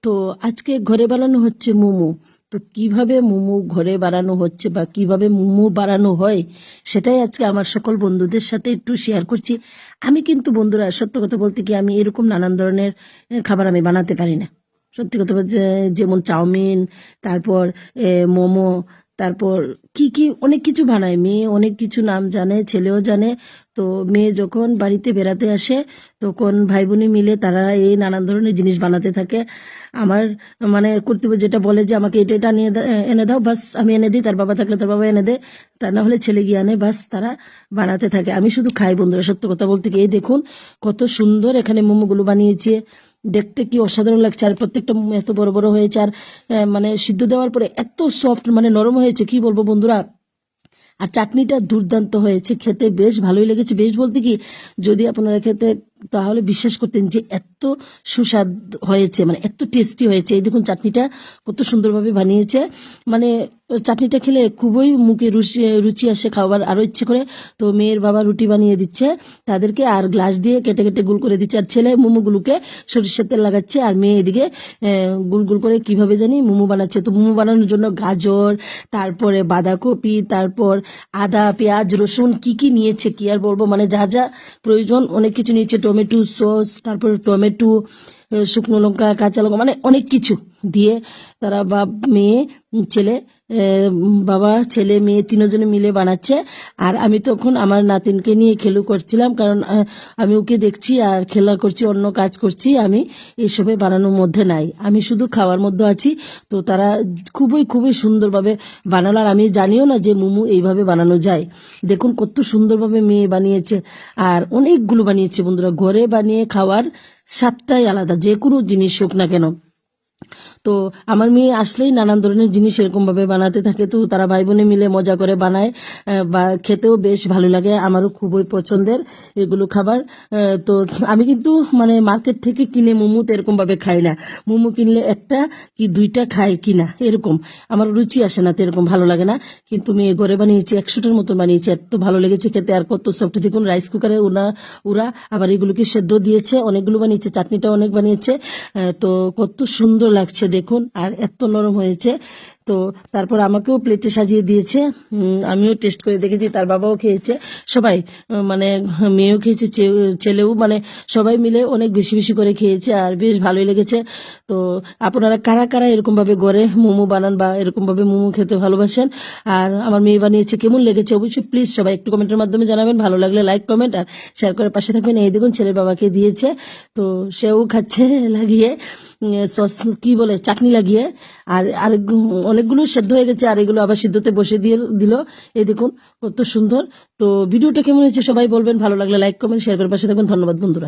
তো আজকে ঘরে বানানো হচ্ছে মোমো। তো কিভাবে মোমো ঘরে বানানো হচ্ছে বা কিভাবে মোমো বানানো হয় সেটাই আজকে আমার সকল বন্ধুদের সাথে একটু শেয়ার করছি। আমি কিন্তু বন্ধুরা সত্য কথা বলতে কি আমি এরকম নানান ধরনের খাবার আমি বানাতে পারি না। সত্যি কথা বলতে যেমন চাউমিন, তারপর মোমো, তারপর কি কি অনেক কিছু বানায় মেয়ে, অনেক কিছু নাম জানে, ছেলেও জানে। তো মেয়ে যখন বাড়িতে বেড়াতে আসে তখন ভাই বোনে মিলে তারা এই নানান ধরনের জিনিস বানাতে থাকে। আমার মানে কর্তৃপক্ষ যেটা বলে যে আমাকে এটা এটা এনে দাও, বাস আমি এনে দিই, তার বাবা থাকলে তার বাবা এনে দেয়, তা না হলে ছেলে গিয়ে আনে, বাস তারা বানাতে থাকে। আমি শুধু খাই বন্ধুরা, সত্য কথা বলতে কি এই দেখুন কত সুন্দর এখানে মোমোগুলো বানিয়েছে, দেখতে কি অসাধারণ লাগছে। আর প্রত্যেকটা মোমো এত বড় বড় হয়েছে, আর মানে সিদ্ধ দেওয়ার পরে এত সফট মানে নরম হয়েছে কি বলবো বন্ধুরা। আর চাটনিটা দুর্দান্ত হয়েছে, খেতে বেশ ভালোই লেগেছে। বেশ বলতে কি যদি আপনারা খেতে তাহলে বিশ্বাস করতেন যে এত সুস্বাদ হয়েছে, মানে এত টেস্টি হয়েছে। এই দেখুন চাটনিটা কত সুন্দরভাবে বানিয়েছে, মানে চাটনিটা খেলে খুবই মুখে রুচি আসে, খাবার আরো ইচ্ছে করে। তো মেয়ের বাবা রুটি বানিয়ে দিচ্ছে তাদেরকে, আর গ্লাস দিয়ে কেটে কেটে গুল করে দিচ্ছে, আর ছেলে মোমোগুলোকে সরিষার তেল লাগাচ্ছে, আর মেয়ে এদিকে গুল গুল করে কিভাবে জানি মোমো বানাচ্ছে। তো মোমো বানানোর জন্য গাজর, তারপরে বাঁধাকপি, তারপর আদা, পেঁয়াজ, রসুন কি কি নিয়েছে কি আর বলবো, মানে যা যা প্রয়োজন অনেক কিছু নিয়েছে। টমেটো সস, তারপরে টমেটো, শুকনো লঙ্কা, কাঁচা লঙ্কা, মানে অনেক কিছু দিয়ে তারা মেয়ে ছেলে, বাবা ছেলে মেয়ে তিনজনে মিলে বানাচ্ছে। আর আমি তখন আমার নাতিনকে নিয়ে খেলু করছিলাম, কারণ আমি ওকে দেখছি আর খেলা করছি, অন্য কাজ করছি, আমি এসবে বানানোর মধ্যে নাই, আমি শুধু খাওয়ার মধ্যে আছি। তো তারা খুবই খুবই সুন্দরভাবে বানালো, আর আমি জানিও না যে মোমো এইভাবে বানানো যায়। দেখুন কত সুন্দরভাবে মেয়ে বানিয়েছে, আর অনেকগুলো বানিয়েছে বন্ধুরা। ঘরে বানিয়ে খাওয়ার স্বাদটাই আলাদা, যে কোনো জিনিস হোক না কেন। তো আমার মেয়ে আসলেই নানান ধরনের জিনিস এরকম ভাবে বানাতে থাকে, তো তারা ভাই বোনে মিলে মজা করে বানায়, বা খেতেও বেশ ভালো লাগে, আমারও খুবই পছন্দের এগুলো খাবার। তো আমি কিন্তু মানে মার্কেট থেকে কিনে মোমো তো এরকম ভাবে খাই না। মোমো কিনলে একটা কি দুইটা খাই কিনা এরকম, আমার রুচি আসে না, তো এরকম ভালো লাগে না। কিন্তু মেয়ে ঘরে বানিয়েছে, 100টার মতো বানিয়েছে, এত ভালো লেগেছে খেতে। আর কত সফট দেখুন, রাইস কুকারে ওরা আবার এগুলোকে সেদ্ধ দিয়েছে, অনেকগুলো বানিয়েছে, চাটনিটা অনেক বানিয়েছে। তো কত সুন্দর লাগছে দেখুন, আর এত নরম হয়েছে। তো তারপর আমাকেও প্লেটে সাজিয়ে দিয়েছে, আমিও টেস্ট করে দেখেছি, তার বাবাও খেয়েছে, সবাই মানে মেয়েও খেয়েছে, ছেলেও, মানে সবাই মিলে অনেক বেশি বেশি করে খেয়েছে, আর বেশ ভালোই লেগেছে। তো আপনারা কারা কারা এরকম ভাবে ঘরে মোমো বানান বা এরকম ভাবে মোমো খেতে ভালোবাসেন, আর আমার মেয়ে বানিয়েছে কেমন লেগেছে অবশ্যই প্লিজ সবাই একটু কমেন্টের মাধ্যমে জানাবেন। ভালো লাগলে লাইক কমেন্ট আর শেয়ার করে পাশে থাকবেন। এই দেখুন ছেলের বাবাকে দিয়েছে, তো সেও খাচ্ছে লাগিয়ে সস কি বলে চাটনি লাগিয়ে। আর আর অনেকগুলো সেদ্ধ হয়ে গেছে, আর এগুলো আবার সিদ্ধতে বসে দিয়ে দিল। এই দেখুন কত সুন্দর। তো ভিডিওটা কেমন হয়েছে সবাই বলবেন, ভালো লাগলে লাইক কমেন্ট শেয়ার করে পাশে থাকবেন। ধন্যবাদ বন্ধুরা।